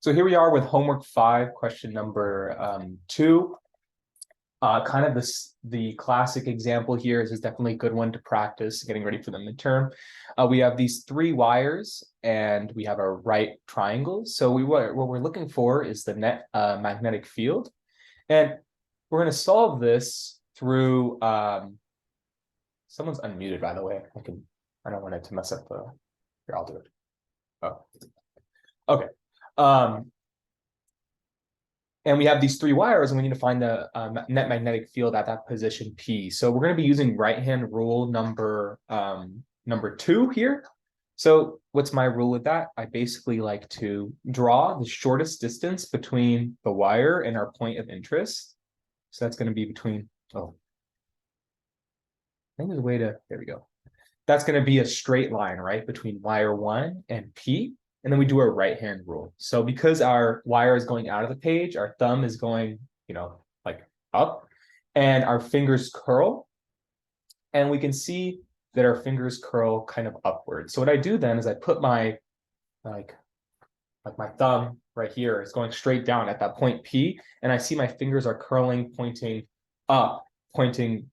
So here we are with homework 5, question number 2. Kind of the classic example here. This is definitely a good one to practice getting ready for the midterm. We have these 3 wires and we have our right triangle. So what we're looking for is the net magnetic field. And we're going to solve this through someone's unmuted, by the way. I don't want it to mess up the here, I'll do it. Oh, okay. And we have these 3 wires, and we need to find the net magnetic field at that position P. So we're going to be using right-hand rule number 2 here. So what's my rule with that? I basically like to draw the shortest distance between the wire and our point of interest. So that's going to be between, I think there's a way to, there we go. That's going to be a straight line, right, between wire 1 and P. And then we do our right-hand rule. So because our wire is going out of the page, our thumb is going, like up, and our fingers curl. And we can see that our fingers curl kind of upward. So what I do then is I put my, like my thumb right here is going straight down at that point P, and I see my fingers are curling, pointing up, pointing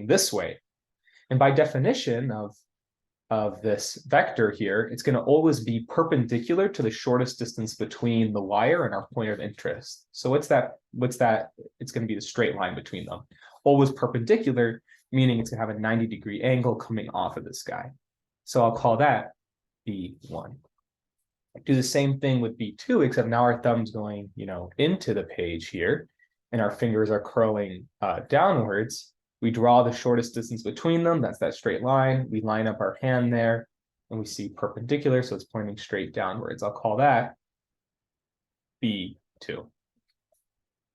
this way. And by definition of this vector here, it's going to always be perpendicular to the shortest distance between the wire and our point of interest. So what's that? It's going to be the straight line between them. Always perpendicular, meaning it's going to have a 90-degree angle coming off of this guy. So I'll call that B1. Do the same thing with B2, except now our thumb's going, into the page here, and our fingers are curling downwards. We draw the shortest distance between them. That's that straight line. We line up our hand there and we see perpendicular. So it's pointing straight downwards. I'll call that B2.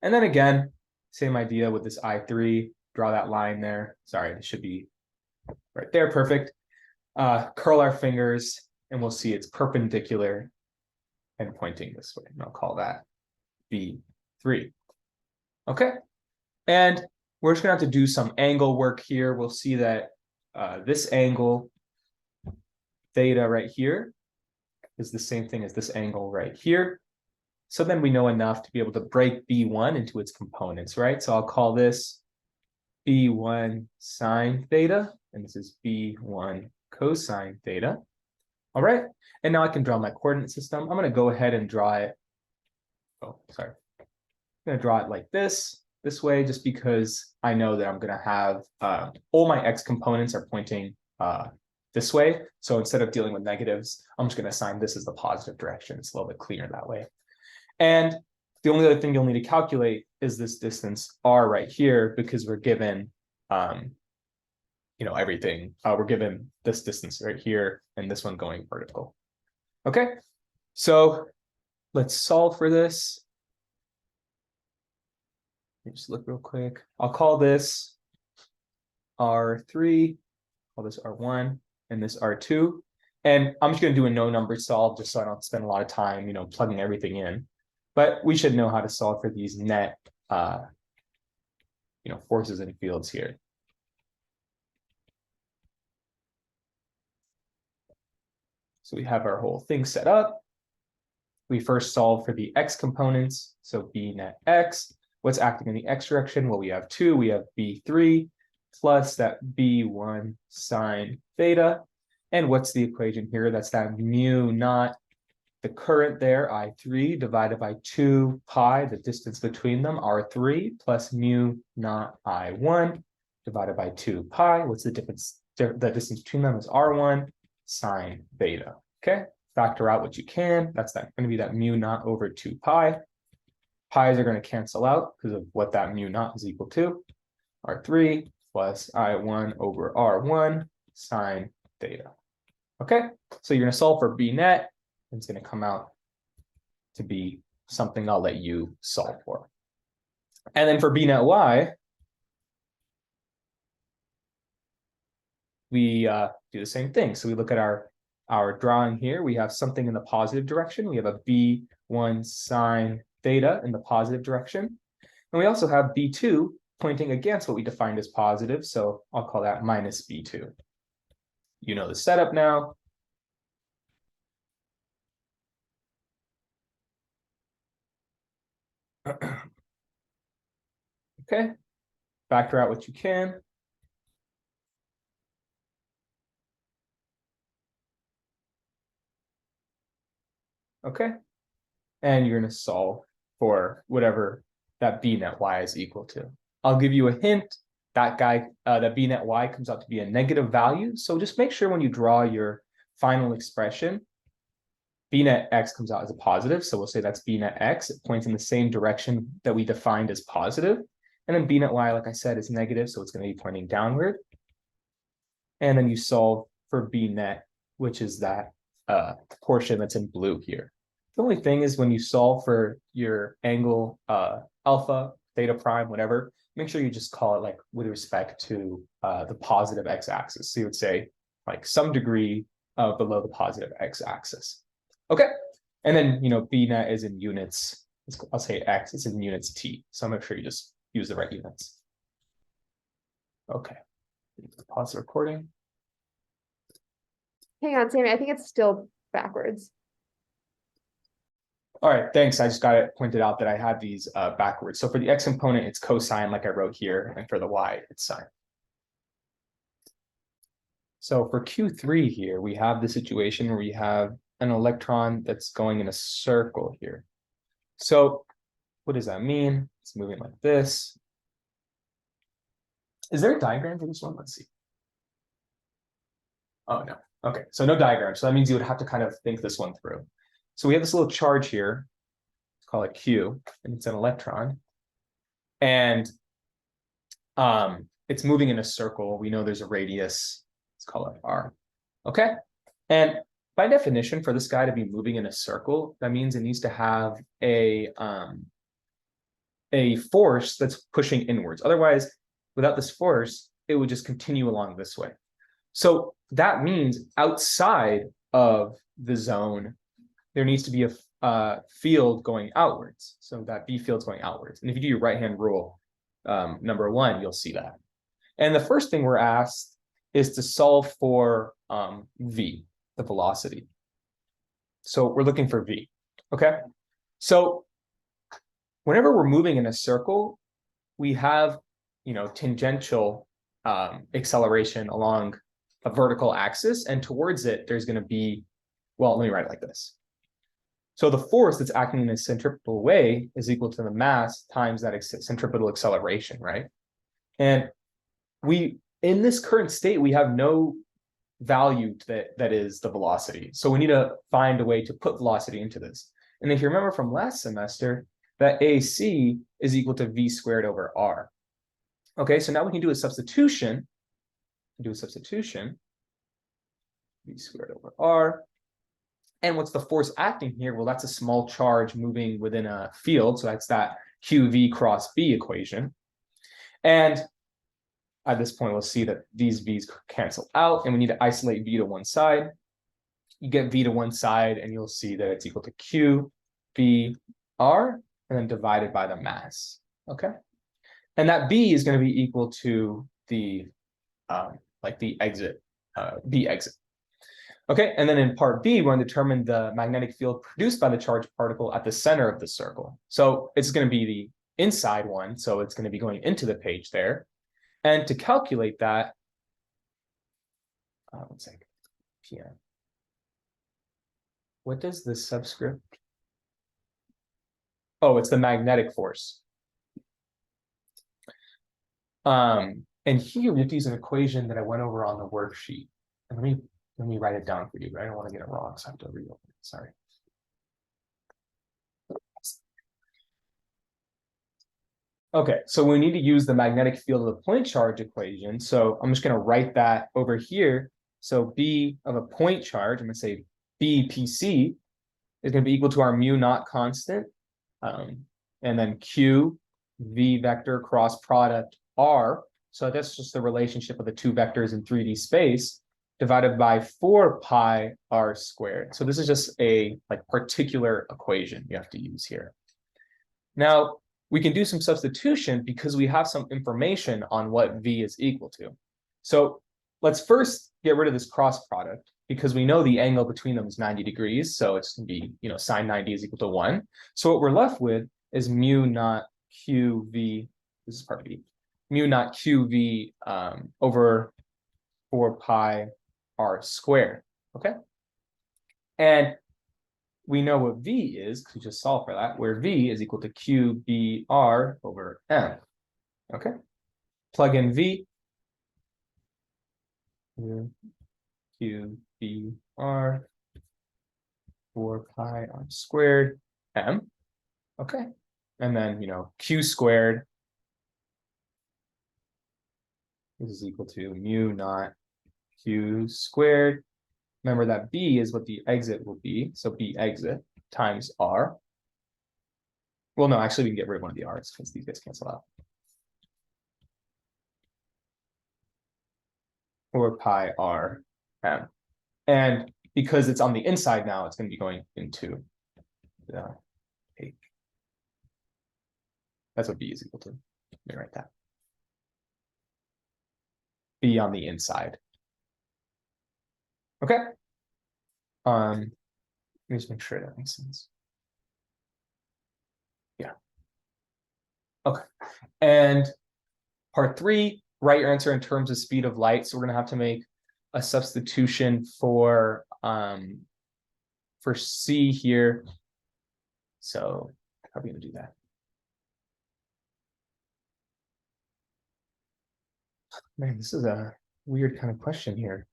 And then again, same idea with this I3. Draw that line there. Sorry, it should be right there. Perfect. Curl our fingers and we'll see it's perpendicular and pointing this way. And I'll call that B3. Okay. And we're just going to have to do some angle work here. We'll see that this angle, theta right here, is the same thing as this angle right here. So then we know enough to be able to break B1 into its components, right? So I'll call this B1 sine theta, and this is B1 cosine theta. All right, and now I can draw my coordinate system. I'm going to go ahead and draw it. Oh, sorry. I'm going to draw it like this way, just because I know that I'm going to have all my x components are pointing this way. So instead of dealing with negatives, I'm just going to assign this as the positive direction. It's a little bit cleaner that way. And the only other thing you'll need to calculate is this distance r right here, because we're given, everything. We're given this distance right here and this one going vertical. Okay, so let's solve for this. Just look real quick. I'll call this R3, call this R1, and this R2. And I'm just going to do a no number solve just so I don't spend a lot of time, plugging everything in. But we should know how to solve for these net, forces and fields here. So we have our whole thing set up. We first solve for the x components. So B net x. What's acting in the x direction? Well, we have 2. We have B3 plus that B1 sine theta. And what's the equation here? That's that mu naught, the current there, I3, divided by 2 pi, the distance between them, R3, plus mu naught I1, divided by 2 pi. What's the difference? The distance between them is R1 sine theta. Okay, factor out what you can. That's going to be that mu naught over 2 pi. Pi's are going to cancel out because of what that mu naught is equal to. R3 plus I1 over R1 sine theta. Okay, so you're going to solve for B net. It's going to come out to be something I'll let you solve for. And then for B net y, we do the same thing. So we look at our drawing here. We have something in the positive direction. We have a B1 sine theta in the positive direction. And we also have B2 pointing against what we defined as positive. So I'll call that minus B2. You know the setup now. Okay, factor out what you can. Okay, and you're going to solve for whatever that b net y is equal to. I'll give you a hint. That b net y comes out to be a negative value. So just make sure when you draw your final expression, b net x comes out as a positive. So we'll say that's b net x. It points in the same direction that we defined as positive. And then b net y, like I said, is negative. So it's going to be pointing downward. And then you solve for b net, which is that portion that's in blue here. The only thing is when you solve for your angle alpha, theta prime, whatever, make sure you just call it like with respect to the positive x-axis. So you would say like some degree below the positive x-axis. Okay, and then b net is in units. I'll say x, it's in units t. So make sure you just use the right units. Okay, pause the recording. Hang on, Sammy, I think it's still backwards. All right, thanks. I just got it pointed out that I had these backwards. So for the x component, it's cosine like I wrote here, and for the y, it's sine. So for Q3 here, we have the situation where we have an electron that's going in a circle here. So what does that mean? It's moving like this. Is there a diagram for this one? Let's see. Oh, no. Okay, so no diagram. So that means you would have to kind of think this one through. So we have this little charge here. Let's call it Q, and it's an electron. And it's moving in a circle. We know there's a radius. Let's call it R. Okay. And by definition, for this guy to be moving in a circle, that means it needs to have a force that's pushing inwards. Otherwise, without this force, it would just continue along this way. So that means outside of the zone, there needs to be a field going outwards. So that B field's going outwards. And if you do your right-hand rule, number 1, you'll see that. And the first thing we're asked is to solve for V, the velocity. So we're looking for V, okay? So whenever we're moving in a circle, we have, tangential acceleration along a vertical axis, and towards it, there's going to be, well, let me write it like this. So the force that's acting in a centripetal way is equal to the mass times that centripetal acceleration, right? And in this current state, we have no value that is the velocity. So we need to find a way to put velocity into this. And if you remember from last semester, that AC is equal to V squared over R. Okay, so now we can do a substitution. V squared over R. And what's the force acting here? Well, that's a small charge moving within a field. So that's that QV cross B equation. And at this point, we'll see that these V's cancel out, and we need to isolate V to one side. You get V to one side, and you'll see that it's equal to Q, V, R, and then divided by the mass, okay? And that B is going to be equal to the, the exit, B exit. Okay, and then in part B, we're going to determine the magnetic field produced by the charged particle at the center of the circle. So it's going to be the inside one, so it's going to be going into the page there. And to calculate that, one second, PM. What does the subscript? Oh, it's the magnetic force. And here we have to use an equation that I went over on the worksheet. And let me write it down for you, but I don't want to get it wrong, so I have to reopen it. Sorry. Okay, so we need to use the magnetic field of the point charge equation. So I'm just going to write that over here. So B of a point charge, I'm going to say BPC is going to be equal to our mu naught constant. And then Q, V vector cross product R. So that's just the relationship of the two vectors in 3D space divided by 4 pi R squared. So this is just a particular equation you have to use here. Now, we can do some substitution because we have some information on what V is equal to. So let's first get rid of this cross product because we know the angle between them is 90 degrees. So it's going to be, sine 90 is equal to 1. So what we're left with is mu not QV, this is part B, mu not QV over 4 pi r squared, okay? And we know what V is, because we just solved for that, where V is equal to QBR over M, okay? Plug in V, QBR 4 pi r squared M, okay? And then, Q squared is equal to mu not Q squared. Remember that B is what the exit will be, so B exit times R. Well, no, actually we can get rid of one of the R's because these guys cancel out. 4 pi R M. And because it's on the inside now, it's going to be going into the page. That's what B is equal to. Let me write that. B on the inside. Okay. Let me just make sure that makes sense. Yeah. Okay. And part 3, write your answer in terms of speed of light. So we're gonna have to make a substitution for C here. So how are we gonna do that? Man, this is a weird kind of question here.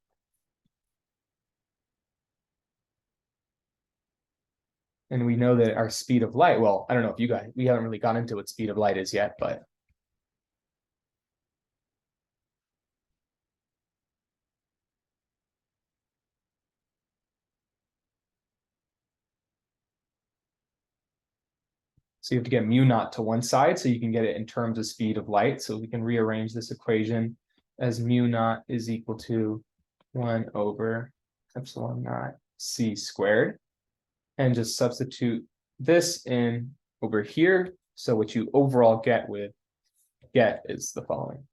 And we know that our speed of light, well, I don't know if you guys, we haven't really gone into what speed of light is yet, but so you have to get mu naught to one side so you can get it in terms of speed of light. So we can rearrange this equation as mu naught is equal to 1 over epsilon naught c squared. And just substitute this in over here. So what you overall get is the following.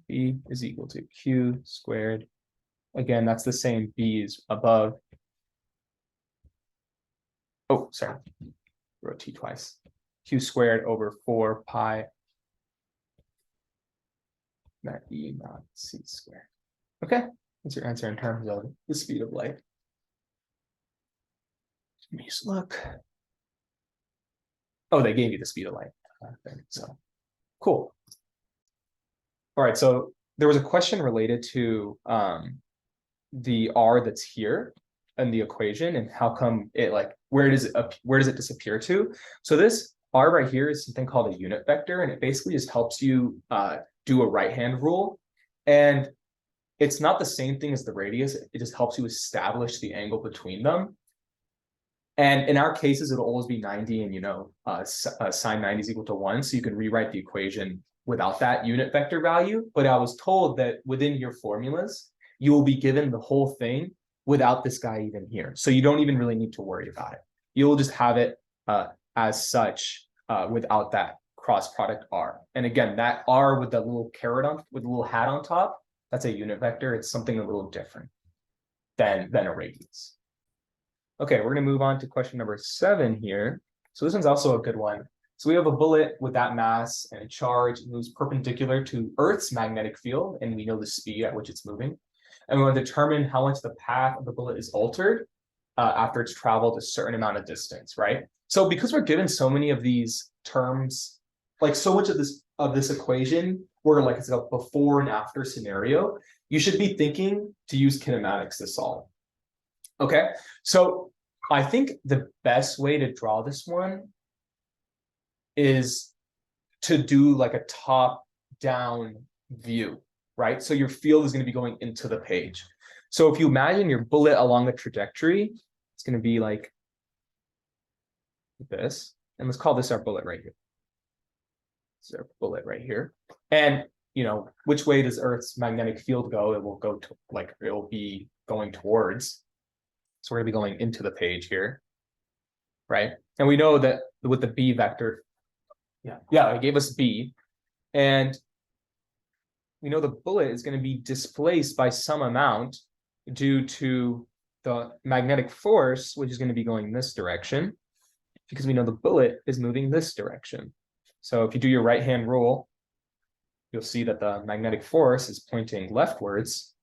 B is equal to Q squared. Again, that's the same. B is above. Oh, sorry. Wrote T twice. Q squared over 4 pi that E naught C squared. Okay, that's your answer in terms of the speed of light. Let me just look. Oh, they gave you the speed of light. So cool. All right, so there was a question related to the R that's here in the equation and how come it where does it disappear to? So this R right here is something called a unit vector, and it basically just helps you do a right-hand rule. And it's not the same thing as the radius, it just helps you establish the angle between them. And in our cases, it'll always be 90 and sine 90 is equal to 1. So you can rewrite the equation without that unit vector value. But I was told that within your formulas, you will be given the whole thing without this guy even here. So you don't even really need to worry about it. You'll just have it as such without that cross product R. And again, that R with the little caret on, with a little hat on top, that's a unit vector. It's something a little different than a radius. Okay, we're going to move on to question number 7 here. So this one's also a good one. So we have a bullet with that mass and a charge. It moves perpendicular to Earth's magnetic field, and we know the speed at which it's moving. And we want to determine how much the path of the bullet is altered after it's traveled a certain amount of distance, right? So because we're given so many of these terms, like so much of this equation, where it's a before and after scenario, you should be thinking to use kinematics to solve. Okay, so I think the best way to draw this one is to do like a top-down view, right? So your field is going to be going into the page. So if you imagine your bullet along the trajectory, it's going to be like this. And let's call this our bullet right here. This is our bullet right here. And, which way does Earth's magnetic field go? It will go to, it will be going towards. So we're going to be going into the page here, right? And we know that with the B vector, it gave us B. And we know the bullet is going to be displaced by some amount due to the magnetic force, which is going to be going in this direction. because we know the bullet is moving this direction. So if you do your right-hand rule, you'll see that the magnetic force is pointing leftwards.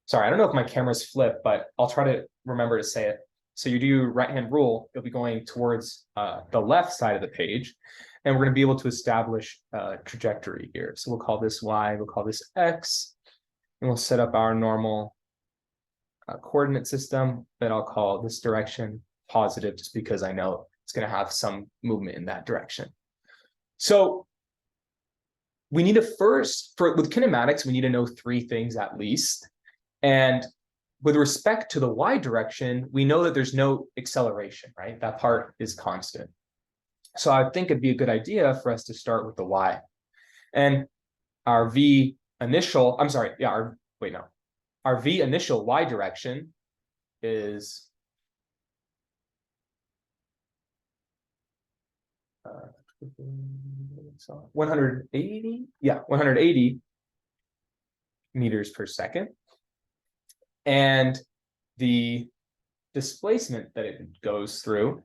Sorry, I don't know if my camera's flipped, but I'll try to remember to say it. So you do your right-hand rule, you'll be going towards the left side of the page, and we're going to be able to establish a trajectory here. So we'll call this Y, we'll call this X, and we'll set up our normal coordinate system that I'll call this direction positive, just because I know it's going to have some movement in that direction. So we need to first, with kinematics, we need to know three things at least. And with respect to the Y direction, we know that there's no acceleration, right? That part is constant. So I think it'd be a good idea for us to start with the Y. And our V initial, I'm sorry, yeah, our V initial Y direction is 180, yeah, 180 meters per second. And the displacement that it goes through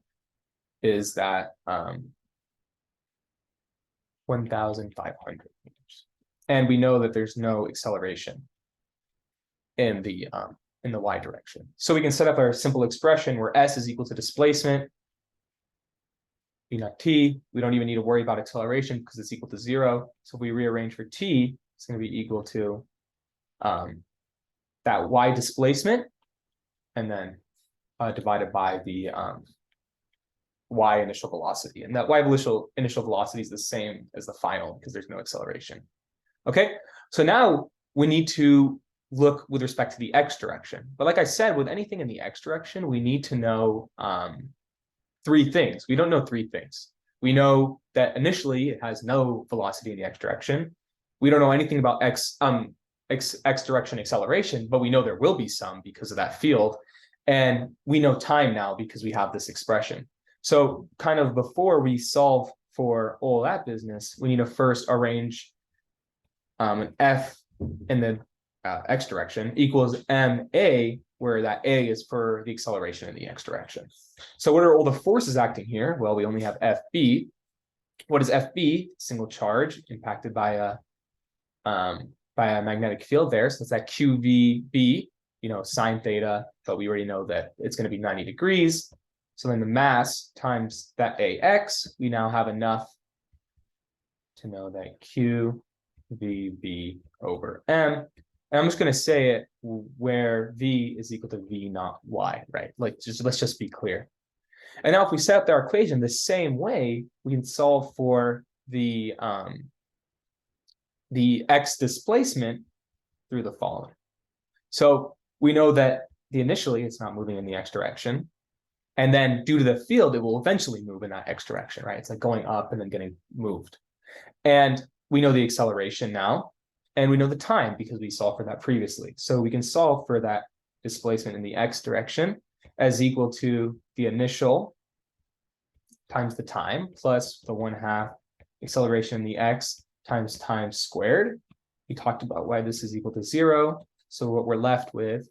is that 1,500 meters. And we know that there's no acceleration in the Y direction. So we can set up our simple expression where S is equal to displacement, V naught T. We don't even need to worry about acceleration because it's equal to 0. So if we rearrange for T, it's going to be equal to that Y displacement, and then divided by the Y initial velocity. And that Y initial velocity is the same as the final because there's no acceleration. Okay, so now we need to look with respect to the X direction. But like I said, with anything in the X direction, we need to know three things. We don't know three things. We know that initially it has no velocity in the X direction. We don't know anything about X direction acceleration, but we know there will be some because of that field. And we know time now because we have this expression. So kind of before we solve for all that business, we need to first arrange an F in the X direction equals MA, where that A is for the acceleration in the X direction. So what are all the forces acting here? Well, we only have FB. What is FB? Single charge impacted by a magnetic field there. So it's that QVB, sine theta, but we already know that it's going to be 90 degrees. So then the mass times that AX, we now have enough to know that QVB over M. And I'm just going to say it where V is equal to V naught Y, right? Let's just be clear. And now if we set up our equation the same way, we can solve for the X displacement through the following. So we know that initially it's not moving in the X direction. And then due to the field, it will eventually move in that X direction, right? It's like going up and then getting moved. And we know the acceleration now, and we know the time because we solved for that previously. So we can solve for that displacement in the X direction as equal to the initial times the time plus the 1/2 acceleration in the X times time squared. We talked about why this is equal to 0. So what we're left with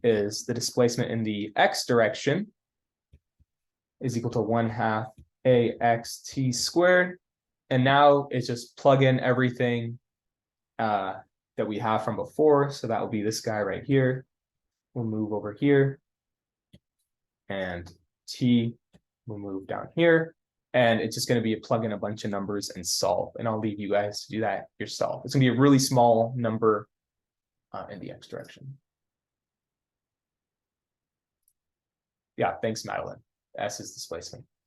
is the displacement in the X direction is equal to 1/2 AXT squared. And now it's just plug in everything that we have from before. So that will be this guy right here. We'll move over here. And T will move down here. And it's just going to be a plug in a bunch of numbers and solve. And I'll leave you guys to do that yourself. It's going to be a really small number in the X direction. Yeah, thanks, Madeline. S is displacement.